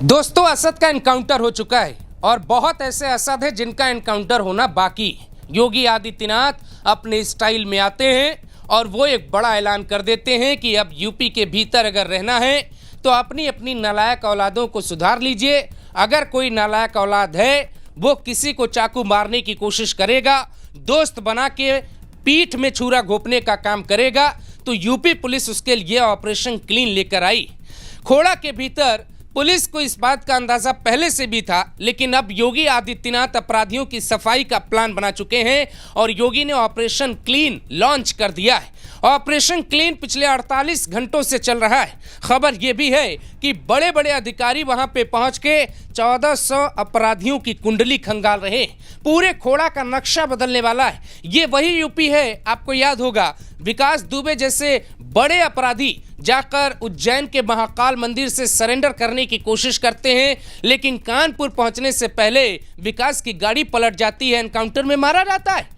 दोस्तों, असद का एनकाउंटर हो चुका है और बहुत ऐसे असद हैं जिनका एनकाउंटर होना बाकी है। योगी आदित्यनाथ अपने स्टाइल में आते हैं और वो एक बड़ा ऐलान कर देते हैं कि अब यूपी के भीतर अगर रहना है तो अपनी अपनी नालायक औलादों को सुधार लीजिए। अगर कोई नालायक औलाद है वो किसी को चाकू मारने की कोशिश करेगा, दोस्त बना के पीठ में छुरा घोंपने का काम करेगा, तो यूपी पुलिस उसके लिए ऑपरेशन क्लीन लेकर आई। खोड़ा के भीतर पुलिस को इस बात का अंदाजा पहले से भी था, लेकिन अब योगी आदित्यनाथ अपराधियों की सफाई का प्लान बना चुके हैं और योगी ने ऑपरेशन क्लीन लॉन्च कर दिया है। ऑपरेशन क्लीन पिछले 48 घंटों से चल रहा है। खबर यह भी है कि बड़े बड़े अधिकारी वहां पे पहुंच के 1400 अपराधियों की कुंडली खंगाल रहे। पूरे खोड़ा का नक्शा बदलने वाला है। ये वही यूपी है, आपको याद होगा, विकास दुबे जैसे बड़े अपराधी जाकर उज्जैन के महाकाल मंदिर से सरेंडर करने की कोशिश करते हैं, लेकिन कानपुर पहुंचने से पहले विकास की गाड़ी पलट जाती है, एनकाउंटर में मारा जाता है।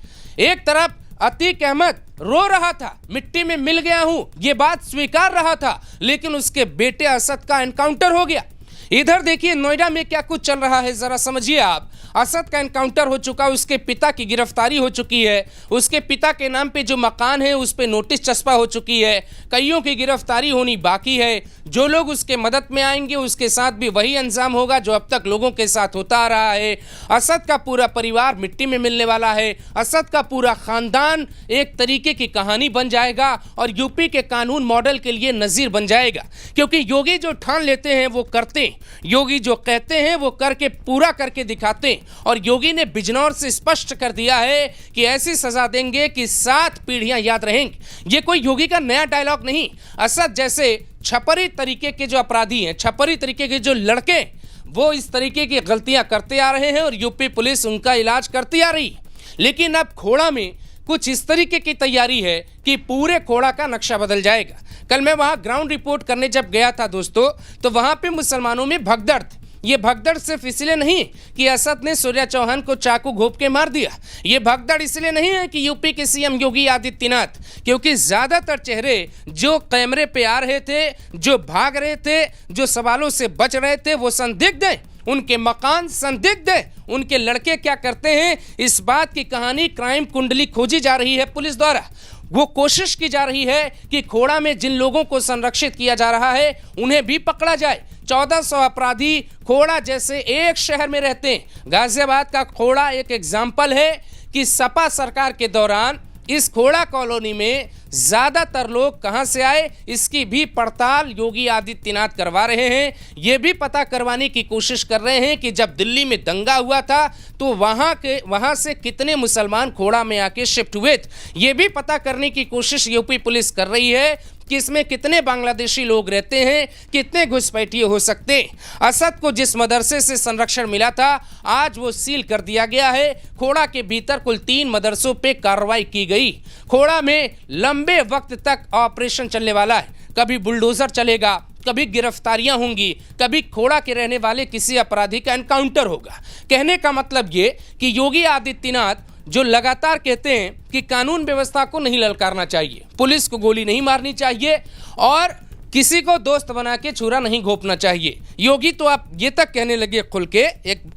एक तरफ अतीक अहमद रो रहा था, मिट्टी में मिल गया हूं, ये बात स्वीकार रहा था, लेकिन उसके बेटे असद का एनकाउंटर हो गया। इधर देखिए नोएडा में क्या कुछ चल रहा है, जरा समझिए आप। असद का एनकाउंटर हो चुका, उसके पिता की गिरफ्तारी हो चुकी है, उसके पिता के नाम पे जो मकान है उस पे नोटिस चस्पा हो चुकी है, कईयों की गिरफ्तारी होनी बाकी है। जो लोग उसके मदद में आएंगे उसके साथ भी वही अंजाम होगा जो अब तक लोगों के साथ होता आ रहा है। असद का पूरा परिवार मिट्टी में मिलने वाला है। असद का पूरा खानदान एक तरीके की कहानी बन जाएगा और यूपी के कानून मॉडल के लिए नजीर बन जाएगा, क्योंकि योगी जो ठान लेते हैं वो करते हैं, योगी जो कहते हैं वो करके पूरा करके दिखाते हैं। और योगी ने बिजनौर से स्पष्ट कर दिया है कि ऐसी सजा देंगे कि 7 पीढ़ियां याद रहेंगी। ये कोई योगी का नया डायलॉग नहीं। असद जैसे छपरी तरीके के जो अपराधी हैं, छपरी तरीके के जो लड़के, वो इस तरीके की गलतियां करते आ रहे हैं और यूपी पुलिस उनका इलाज करती आ रही। लेकिन अब खोड़ा में कुछ इस तरीके की तैयारी है कि पूरे खोड़ा का नक्शा बदल जाएगा। कल मैं वहां ग्राउंड रिपोर्ट करने जब गया था दोस्तों, तो वहां पे मुसलमानों में भगदड़ थी। ये भगदड़ सिर्फ इसलिए नहीं कि असद ने सूर्या चौहान को चाकू घोंप के मार दिया, ये भगदड़ इसलिए नहीं है कि यूपी के सीएम योगी आदित्यनाथ, क्योंकि ज्यादातर चेहरे जो कैमरे पे आ रहे थे, जो भाग रहे थे, जो सवालों से बच रहे थे, वो संदिग्ध हैं। उनके मकान संदिग्ध है, उनके लड़के क्या करते हैं, इस बात की कहानी क्राइम कुंडली खोजी जा रही है पुलिस द्वारा। वो कोशिश की जा रही है कि खोड़ा में जिन लोगों को संरक्षित किया जा रहा है उन्हें भी पकड़ा जाए। 1400 अपराधी खोड़ा जैसे एक शहर में रहते हैं। गाजियाबाद का खोड़ा एक एग्जाम्पल है कि सपा सरकार के दौरान इस खोड़ा कॉलोनी में ज्यादातर लोग कहां से आए, इसकी भी पड़ताल योगी आदित्यनाथ करवा रहे हैं। ये भी पता करवाने की कोशिश कर रहे हैं कि जब दिल्ली में दंगा हुआ था तो वहां से कितने मुसलमान खोड़ा में आके शिफ्ट हुए थे। ये भी पता करने की कोशिश यूपी पुलिस कर रही है कि इसमें कितने बांग्लादेशी लोग रहते हैं, कितने घुसपैठिए हो सकते हैं। असद को जिस मदरसे से संरक्षण मिला था आज वो सील कर दिया गया है। खोड़ा के भीतर कुल 3 मदरसों पे कार्रवाई की गई। खोड़ा में लंबे वक्त तक ऑपरेशन चलने वाला है। कभी बुलडोजर चलेगा, कभी गिरफ्तारियां होंगी, कभी खोड़ा के रहने वाले किसी अपराधी का एनकाउंटर होगा। कहने का मतलब ये कि योगी आदित्यनाथ जो लगातार कहते हैं कि कानून व्यवस्था को नहीं ललकारना चाहिए, पुलिस को गोली नहीं मारनी चाहिए और किसी को दोस्त बना के छुरा नहीं घोंपना चाहिए। योगी तो आप ये तक कहने लगे खुल के,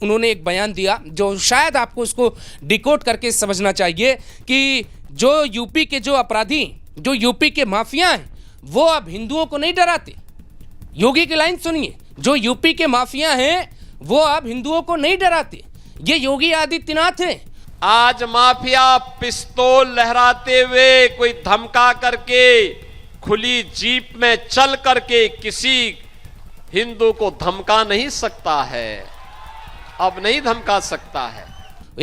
उन्होंने एक बयान दिया जो शायद आपको उसको डिकोड करके समझना चाहिए कि जो यूपी के जो अपराधी, जो यूपी के माफिया हैं, वो अब हिंदुओं को नहीं डराते। योगी की लाइन सुनिए, जो यूपी के माफिया हैं वो अब हिंदुओं को नहीं डराते। ये योगी आदित्यनाथ हैं। आज माफिया पिस्तौल लहराते हुए कोई धमका करके खुली जीप में चल करके किसी हिंदू को धमका नहीं सकता है, अब नहीं धमका सकता है।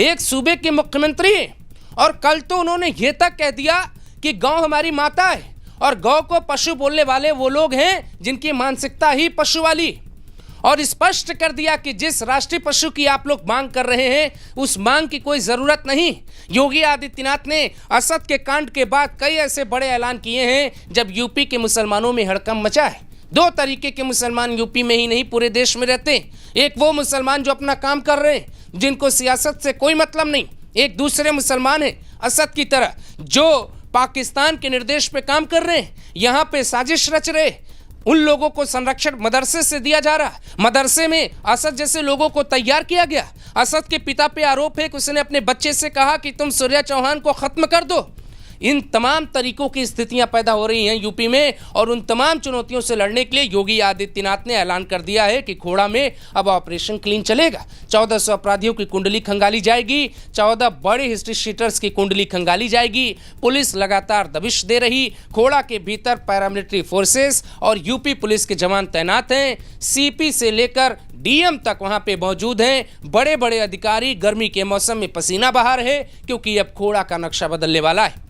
एक सूबे के मुख्यमंत्री हैं और कल तो उन्होंने ये तक कह दिया कि गौ हमारी माता है और गौ को पशु बोलने वाले वो लोग हैं जिनकी मानसिकता ही पशु वाली, और स्पष्ट कर दिया कि जिस राष्ट्रीय पशु की आप लोग मांग कर रहे हैं उस मांग की कोई जरूरत नहीं। योगी आदित्यनाथ ने असद के कांड के बाद कई ऐसे बड़े ऐलान किए हैं जब यूपी के मुसलमानों में हड़कंप मचा है। 2 तरीके के मुसलमान यूपी में ही नहीं पूरे देश में रहते हैं। एक वो मुसलमान जो अपना काम कर रहे हैं, जिनको सियासत से कोई मतलब नहीं। एक दूसरे मुसलमान है असद की तरह जो पाकिस्तान के निर्देश पे काम कर रहे हैं, यहाँ पे साजिश रच रहे, उन लोगों को संरक्षण मदरसे से दिया जा रहा है। मदरसे में असद जैसे लोगों को तैयार किया गया। असद के पिता पे आरोप है कि उसने अपने बच्चे से कहा कि तुम सूर्या चौहान को खत्म कर दो। इन तमाम तरीकों की स्थितियां पैदा हो रही हैं यूपी में, और उन तमाम चुनौतियों से लड़ने के लिए योगी आदित्यनाथ ने ऐलान कर दिया है कि खोड़ा में अब ऑपरेशन क्लीन चलेगा। 1400 अपराधियों की कुंडली खंगाली जाएगी, 14 बड़े हिस्ट्री शीटर्स की कुंडली खंगाली जाएगी। पुलिस लगातार दबिश दे रही। खोड़ा के भीतर पैरामिलिट्री फोर्सेस और यूपी पुलिस के जवान तैनात हैं। सीपी से लेकर डीएम तक वहां पे मौजूद हैं। बड़े बड़े अधिकारी गर्मी के मौसम में पसीना बहा रहे, क्योंकि अब खोड़ा का नक्शा बदलने वाला है।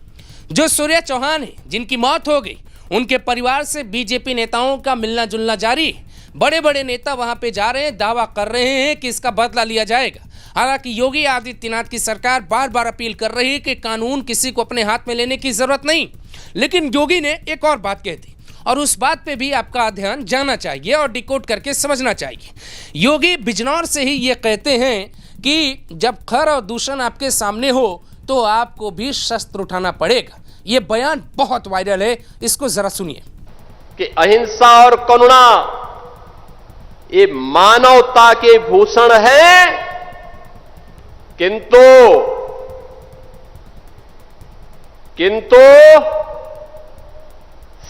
जो सूर्या चौहान है, जिनकी मौत हो गई, उनके परिवार से बीजेपी नेताओं का मिलना जुलना जारी है। बड़े बड़े नेता वहां पे जा रहे हैं, दावा कर रहे हैं कि इसका बदला लिया जाएगा। हालांकि योगी आदित्यनाथ की सरकार बार बार अपील कर रही है कि कानून किसी को अपने हाथ में लेने की जरूरत नहीं। लेकिन योगी ने एक और बात कह दी, और उस बात पे भी आपका ध्यान जाना चाहिए और डिकोड करके समझना चाहिए। योगी बिजनौर से ही ये कहते हैं कि जब खर और दूषण आपके सामने हो तो आपको भी शस्त्र उठाना पड़ेगा। ये बयान बहुत वायरल है, इसको जरा सुनिए। कि अहिंसा और करुणा ये मानवता के भूषण है, किंतु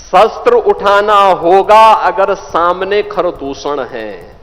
शस्त्र उठाना होगा अगर सामने खरदूषण है।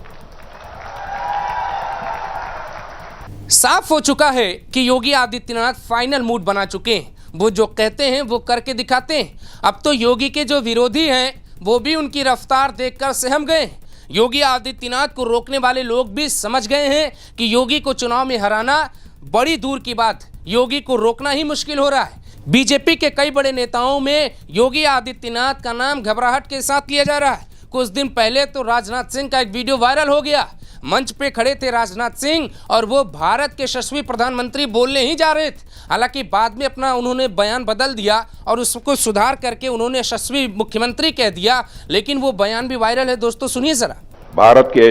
साफ हो चुका है कि योगी आदित्यनाथ फाइनल मूड बना चुके हैं। वो जो कहते हैं वो करके दिखाते हैं। अब तो योगी के जो विरोधी हैं वो भी उनकी रफ्तार देखकर सहम गए। योगी आदित्यनाथ को रोकने वाले लोग भी समझ गए हैं कि योगी को चुनाव में हराना बड़ी दूर की बात, योगी को रोकना ही मुश्किल हो रहा है। बीजेपी के कई बड़े नेताओं में योगी आदित्यनाथ का नाम घबराहट के साथ लिया जा रहा है। कुछ दिन पहले तो राजनाथ सिंह का एक वीडियो वायरल हो गया। मंच पे खड़े थे राजनाथ सिंह और वो भारत के यशस्वी प्रधानमंत्री बोलने ही जा रहे थे। हालांकि बाद में अपना उन्होंने बयान बदल दिया और उसको सुधार करके उन्होंने यशस्वी मुख्यमंत्री कह दिया, लेकिन वो बयान भी वायरल है। दोस्तों सुनिए जरा। भारत के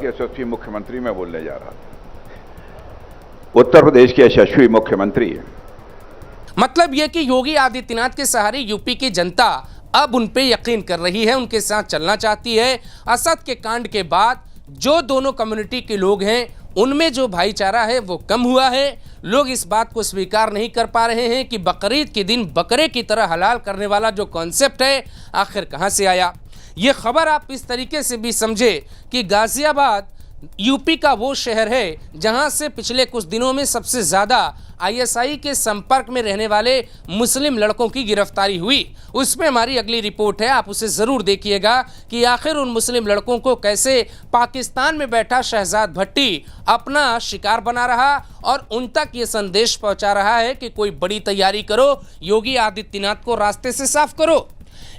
यशस्वी मुख्यमंत्री मैं बोलने जा रहा था। उत्तर प्रदेश के यशस्वी मुख्यमंत्री है। मतलब यह कि योगी आदित्यनाथ के सहारे यूपी की जनता अब उन पे यकीन कर रही है, उनके साथ चलना चाहती है। असद के कांड के बाद जो दोनों कम्युनिटी के लोग हैं उनमें जो भाईचारा है वो कम हुआ है। लोग इस बात को स्वीकार नहीं कर पा रहे हैं कि बकरीद के दिन बकरे की तरह हलाल करने वाला जो कॉन्सेप्ट है आखिर कहां से आया। ये खबर आप इस तरीके से भी समझे कि गाजियाबाद यूपी का वो शहर है जहां से पिछले कुछ दिनों में सबसे ज़्यादा आईएसआई के संपर्क में रहने वाले मुस्लिम लड़कों की गिरफ्तारी हुई। उसमें हमारी अगली रिपोर्ट है, आप उसे ज़रूर देखिएगा कि आखिर उन मुस्लिम लड़कों को कैसे पाकिस्तान में बैठा शहजाद भट्टी अपना शिकार बना रहा और उन तक ये संदेश पहुंचा रहा है कि कोई बड़ी तैयारी करो, योगी आदित्यनाथ को रास्ते से साफ करो।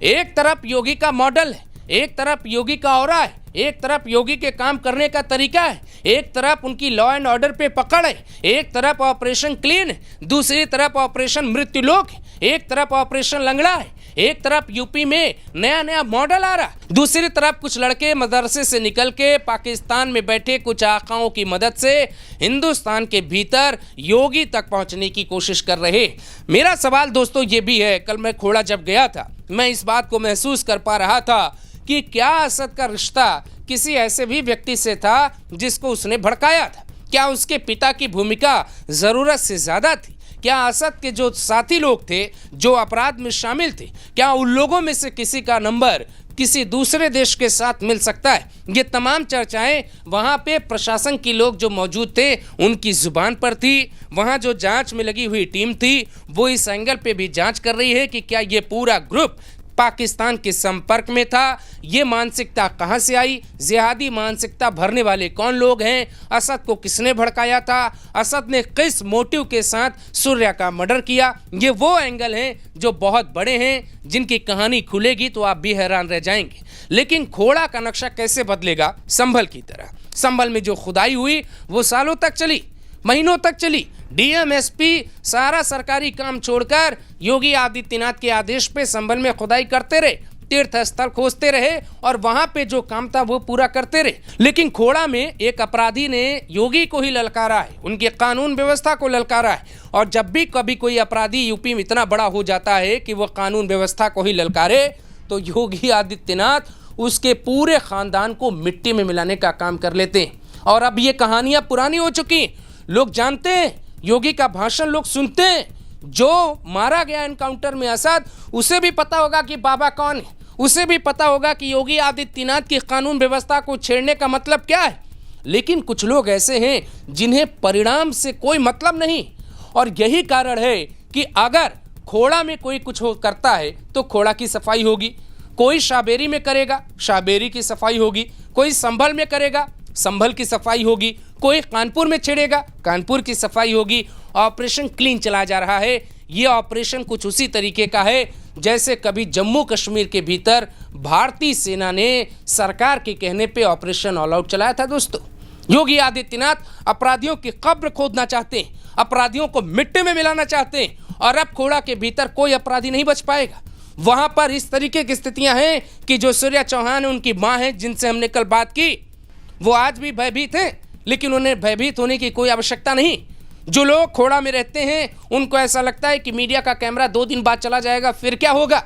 एक तरफ योगी का मॉडल है, एक तरफ योगी का ऑरा है, एक तरफ योगी के काम करने का तरीका है, एक तरफ उनकी लॉ एंड ऑर्डर पे पकड़ है, एक तरफ ऑपरेशन क्लीन है, दूसरी तरफ ऑपरेशन मृत्युलोक है, एक तरफ ऑपरेशन लंगड़ा है, एक तरफ यूपी में नया नया मॉडल आ रहा, दूसरी तरफ कुछ लड़के मदरसे से निकल के पाकिस्तान में बैठे कुछ आकाओं की मदद से हिंदुस्तान के भीतर योगी तक पहुंचने की कोशिश कर रहे। मेरा सवाल दोस्तों ये भी है, कल मैं खोड़ा जब गया था मैं इस बात को महसूस कर पा रहा था कि क्या असद का रिश्ता किसी ऐसे भी व्यक्ति से था जिसको उसने भड़काया था? क्या उसके पिता की भूमिका ज़रूरत से ज़्यादा थी? क्या असद के जो साथी लोग थे जो अपराध में शामिल थे, क्या उन लोगों में से किसी का नंबर किसी दूसरे देश के साथ मिल सकता है? ये तमाम चर्चाएं वहाँ पे प्रशासन के लोग जो मौजूद थे उनकी जुबान पर थी। वहाँ जो जांच में लगी हुई टीम थी वो इस एंगल पे भी जांच कर रही है कि क्या ये पूरा ग्रुप पाकिस्तान के संपर्क में था। ये मानसिकता कहां से आई? जिहादी मानसिकता भरने वाले कौन लोग हैं? असद को किसने भड़काया था? असद ने किस मोटिव के साथ सूर्या का मर्डर किया? ये वो एंगल हैं जो बहुत बड़े हैं, जिनकी कहानी खुलेगी तो आप भी हैरान रह जाएंगे। लेकिन खोड़ा का नक्शा कैसे बदलेगा? संभल की तरह। संभल में जो खुदाई हुई वो सालों तक चली, महीनों तक चली। डीएम एसपी सारा सरकारी काम छोड़कर योगी आदित्यनाथ के आदेश पे संभल में खुदाई करते रहे। तीर्थ स्थल खोजते रहे और वहां पे जो काम था वो पूरा करते रहे। लेकिन खोड़ा में एक अपराधी ने योगी को ही ललकारा है, उनकी कानून व्यवस्था को ललकारा है। और जब भी कभी कोई अपराधी यूपी में इतना बड़ा हो जाता है कि वो कानून व्यवस्था को ही ललकारे, तो योगी आदित्यनाथ उसके पूरे खानदान को मिट्टी में मिलाने का काम कर लेते हैं। और अब ये कहानियां पुरानी हो चुकी, लोग जानते हैं, योगी का भाषण लोग सुनते हैं। जो मारा गया एनकाउंटर में असद, उसे भी पता होगा कि बाबा कौन है, उसे भी पता होगा कि योगी आदित्यनाथ की कानून व्यवस्था को छेड़ने का मतलब क्या है। लेकिन कुछ लोग ऐसे हैं जिन्हें परिणाम से कोई मतलब नहीं, और यही कारण है कि अगर खोड़ा में कोई कुछ करता है तो खोड़ा की सफाई होगी, कोई शाहबेरी में करेगा शाहबेरी की सफाई होगी, कोई संभल में करेगा संभल की सफाई होगी, कोई कानपुर में छेड़ेगा कानपुर की सफाई होगी। ऑपरेशन क्लीन चला जा रहा है। ये ऑपरेशन कुछ उसी तरीके का है जैसे कभी जम्मू कश्मीर के भीतर भारतीय सेना ने सरकार के कहने पे ऑपरेशन ऑल आउट चलाया था। दोस्तों, योगी आदित्यनाथ अपराधियों की कब्र खोदना चाहते हैं, अपराधियों को मिट्टी में मिलाना चाहते हैं, और अब खोड़ा के भीतर कोई अपराधी नहीं बच पाएगा। वहां पर इस तरीके की स्थितियां हैं कि जो सूर्या चौहान उनकी मां है, जिनसे हमने कल बात की, वो आज भी भयभीत हैं, लेकिन उन्हें भयभीत होने की कोई आवश्यकता नहीं। जो लोग खोड़ा में रहते हैं उनको ऐसा लगता है कि मीडिया का कैमरा 2 दिन बाद चला जाएगा, फिर क्या होगा,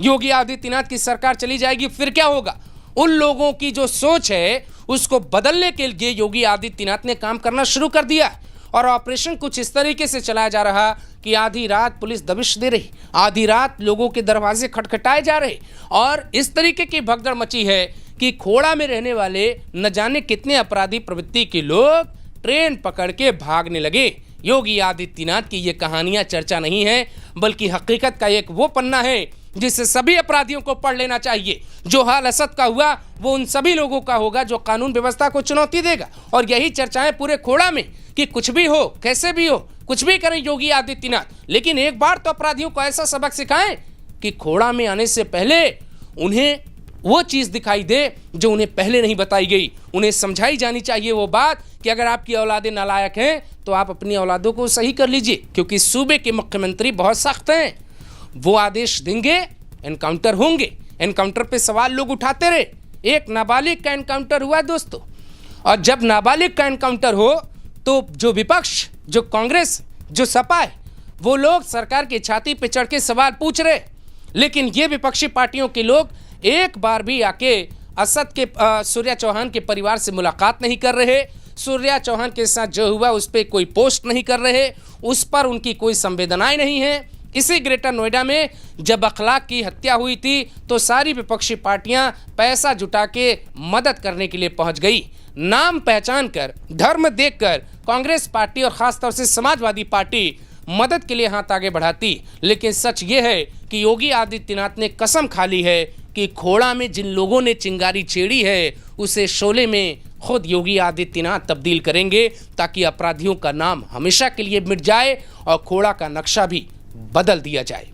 योगी आदित्यनाथ की सरकार चली जाएगी, फिर क्या होगा। उन लोगों की जो सोच है उसको बदलने के लिए योगी आदित्यनाथ ने काम करना शुरू कर दिया। और ऑपरेशन कुछ इस तरीके से चलाया जा रहा कि आधी रात पुलिस दबिश दे रही, आधी रात लोगों के दरवाजे खटखटाए जा रहे, और इस तरीके की भगदड़ मची है कि खोड़ा में रहने वाले न जाने कितने अपराधी प्रवृत्ति के लोग ट्रेन पकड़ के भागने लगे। योगी आदित्यनाथ की ये कहानियां चर्चा नहीं है, बल्कि हकीकत का एक वो पन्ना है जिससे सभी अपराधियों को पढ़ लेना चाहिए। जो हाल असद का हुआ वो उन सभी लोगों का होगा जो कानून व्यवस्था को चुनौती देगा। और यही चर्चाएं पूरे खोड़ा में कि कुछ भी हो, कैसे भी हो, कुछ भी करें योगी आदित्यनाथ, लेकिन एक बार तो अपराधियों को ऐसा सबक सिखाएं कि खोड़ा में आने से पहले उन्हें वो चीज़ दिखाई दे जो उन्हें पहले नहीं बताई गई। उन्हें समझाई जानी चाहिए वो बात कि अगर आपकी औलादें नालायक हैं तो आप अपनी औलादों को सही कर लीजिए, क्योंकि सूबे के मुख्यमंत्री बहुत सख्त हैं। वो आदेश देंगे, एनकाउंटर होंगे। एनकाउंटर पे सवाल लोग उठाते रहे। एक नाबालिग का एनकाउंटर हुआ दोस्तों, और जब नाबालिग का एनकाउंटर हो तो जो विपक्ष, जो कांग्रेस, जो सपा है, वो लोग सरकार की छाती पे चढ़ के सवाल पूछ रहे। लेकिन ये विपक्षी पार्टियों के लोग एक बार भी आके असद के सूर्या चौहान के परिवार से मुलाकात नहीं कर रहे, सूर्या चौहान के साथ जो हुआ उस पर कोई पोस्ट नहीं कर रहे, उस पर उनकी कोई संवेदनाएं नहीं है। इसी ग्रेटर नोएडा में जब अखलाक की हत्या हुई थी तो सारी विपक्षी पार्टियां पैसा जुटा के मदद करने के लिए पहुंच गई। नाम पहचान कर, धर्म देखकर कांग्रेस पार्टी और खासतौर से समाजवादी पार्टी मदद के लिए हाथ आगे बढ़ाती। लेकिन सच ये है कि योगी आदित्यनाथ ने कसम खा ली है कि खोड़ा में जिन लोगों ने चिंगारी छेड़ी है उसे शोले में खुद योगी आदित्यनाथ तब्दील करेंगे, ताकि अपराधियों का नाम हमेशा के लिए मिट जाए और खोड़ा का नक्शा भी बदल दिया जाए।